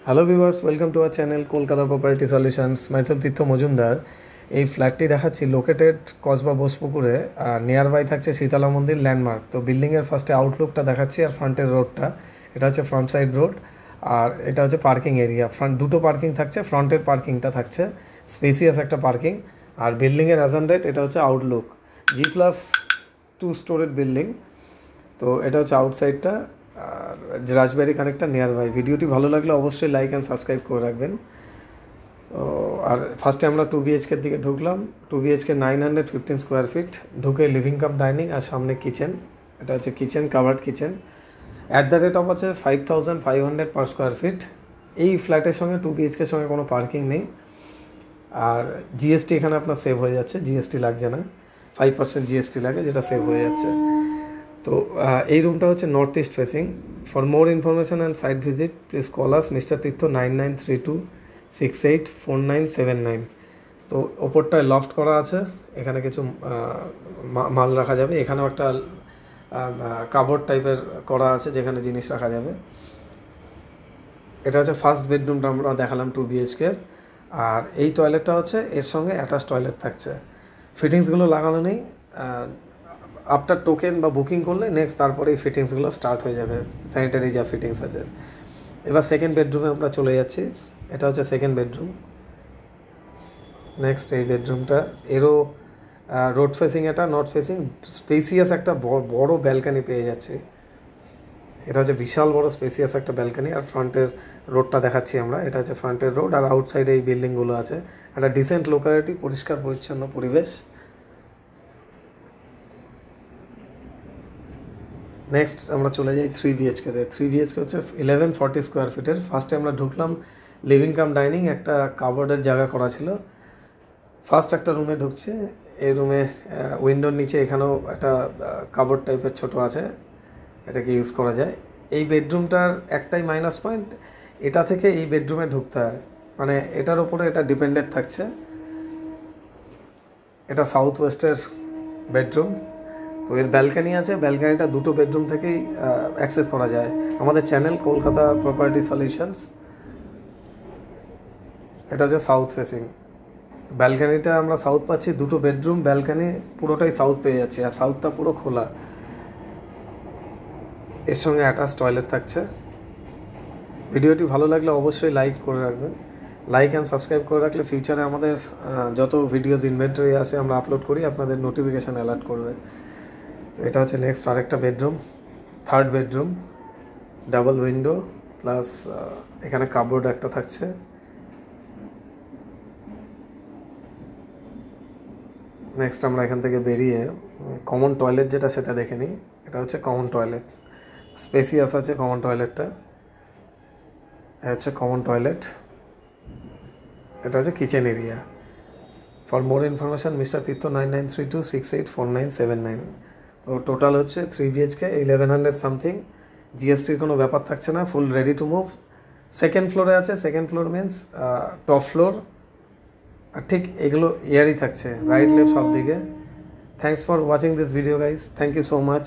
Hello viewers, welcome to our channel Kolkata property solutions. Myself Tirtha Majumdar. এই ফ্ল্যাটটি দেখাচ্ছি লোকেটেড কসবা বোসপুকুরে, আর নিয়ার বাই থাকছে শীতলা মন্দির ল্যান্ডমার্ক। তো বিল্ডিংয়ের ফার্স্টে আউটলুকটা দেখাচ্ছি আর ফ্রন্টের রোডটা, এটা হচ্ছে ফ্রন্ট সাইড রোড। আর এটা হচ্ছে পার্কিং এরিয়া, ফ্রন্ট দুটো পার্কিং থাকছে, ফ্রন্টের পার্কিংটা থাকছে স্পেসিয়াস একটা পার্কিং। আর বিল্ডিংয়ের অ্যাজান্ডেড এটা হচ্ছে আউটলুক, G+2 স্টোরেড বিল্ডিং। তো এটা হচ্ছে আউটসাইডটা, আর রাজবাড়ি কানেক্টটা নিয়ার বাই। ভিডিওটি ভালো লাগলে অবশ্যই লাইক অ্যান্ড সাবস্ক্রাইব করে রাখবেন। তো আর ফার্স্টে আমরা 2 BHK দিকে ঢুকলাম। 2 BHK 915 স্কোয়ার ফিট, ঢুকে লিভিং কাম ডাইনিং আর সামনে কিচেন। এটা হচ্ছে kitchen, covered kitchen. At the rate of আছে 5500 পার স্কোয়ার ফিট। এই ফ্ল্যাটের সঙ্গে 2 BHKর সঙ্গে কোনো পার্কিং নেই। আর জিএসটি এখানে আপনার সেভ হয়ে যাচ্ছে, জিএসটি লাগছে না, 5% জিএসটি লাগে, যেটা সেভ হয়ে যাচ্ছে। তো এই রুমটা হচ্ছে north east facing. For more information and site visit please call us mister Tirtha 9932684979। তো ওপরটায় লফট করা আছে, এখানে কিছু মাল রাখা যাবে। এখানেও একটা কাবোর্ড টাইপের করা আছে যেখানে জিনিস রাখা যাবে। এটা হচ্ছে ফার্স্ট বেডরুমটা আমরা দেখালাম 2 BHKর। আর এই টয়লেটটা হচ্ছে এর সঙ্গে অ্যাটাচ টয়লেট থাকছে। ফিটিংসগুলো লাগানো নেই, আফটার টোকেন বা বুকিং করলে নেক্সট তারপরে এই ফিটিংসগুলো স্টার্ট হয়ে যাবে, স্যানিটারি যা ফিটিংস আছে। এবার সেকেন্ড বেডরুমে আমরা চলে যাচ্ছি। এটা হচ্ছে সেকেন্ড বেডরুম। নেক্সট এই বেডরুমটা, এরও রোড ফেসিং, এটা নর্থ ফেসিং, স্পেসিয়াস একটা বড় ব্যালকানি পেয়ে যাচ্ছি। এটা হচ্ছে বিশাল বড় স্পেসিয়াস একটা ব্যালকানি। আর ফ্রন্টের রোডটা দেখাচ্ছি আমরা, এটা হচ্ছে ফ্রন্টের রোড। আর আউটসাইডে এই বিল্ডিংগুলো আছে, একটা ডিসেন্ট লোকালিটি, পরিষ্কার পরিচ্ছন্ন পরিবেশ। নেক্সট আমরা চলে যাই 3 BHKতে। 3 BHK হচ্ছে 1140 স্কোয়ার ফিটের। ফার্স্টে আমরা ঢুকলাম লিভিং কাম ডাইনিং, একটা কাবোর্ডের জায়গা করা ছিল। ফার্স্ট একটা রুমে ঢুকছে। এই রুমে উইন্ডোর নিচে এখানেও একটা কাবোর্ড টাইপের ছোট আছে, এটাকে ইউজ করা যায়। এই বেডরুমটার একটাই মাইনাস পয়েন্ট, এটা থেকে এই বেডরুমে ঢুকতে হয়, মানে এটার উপরে এটা ডিপেন্ডেন্ট থাকছে। এটা সাউথ ওয়েস্টের বেডরুম। তো এর ব্যালকানি আছে, ব্যালকানিটা দুটো বেডরুম থেকেই অ্যাক্সেস করা যায়। আমাদের চ্যানেল কলকাতা প্রপার্টি সলিউশনস। এটা হচ্ছে সাউথ ফেসিং। ব্যালকানিটা আমরা সাউথ পাচ্ছি, দুটো বেডরুম, ব্যালকানি পুরোটাই সাউথ পেয়ে যাচ্ছে, আর সাউথটা পুরো খোলা। এর সঙ্গে অ্যাটাচ টয়লেট থাকছে। ভিডিওটি ভালো লাগলে অবশ্যই লাইক করে রাখবেন। লাইক অ্যান্ড সাবস্ক্রাইব করে রাখলে ফিউচারে আমাদের যত ভিডিওস ইনভেন্টরি আসে আমরা আপলোড করি, আপনাদের নোটিফিকেশান অ্যালার্ট করবে। তো এটা হচ্ছে নেক্সট আরেকটা bedroom, third bedroom. Double window plus এখানে কাপবোর্ড একটা থাকছে। নেক্সট আমরা এখান থেকে বেরিয়ে কমন টয়লেট যেটা সেটা দেখে নিই। এটা হচ্ছে কমন টয়লেট, স্পেসিয়াস আছে কমন টয়লেটটা। এটা হচ্ছে কমন টয়লেট। এটা হচ্ছে kitchen area. For more information mister Tirtha 9932684979। তো টোটাল হচ্ছে 3 BHK 1100 সামথিং। জিএসটির কোনো ব্যাপার থাকছে না, full ready to move. Second ফ্লোরে আছে, second floor means top floor. আর ঠিক এগুলো এয়ারই থাকছে, রাইট লেফট সব দিকে। Thanks for watching this video guys, thank you so much.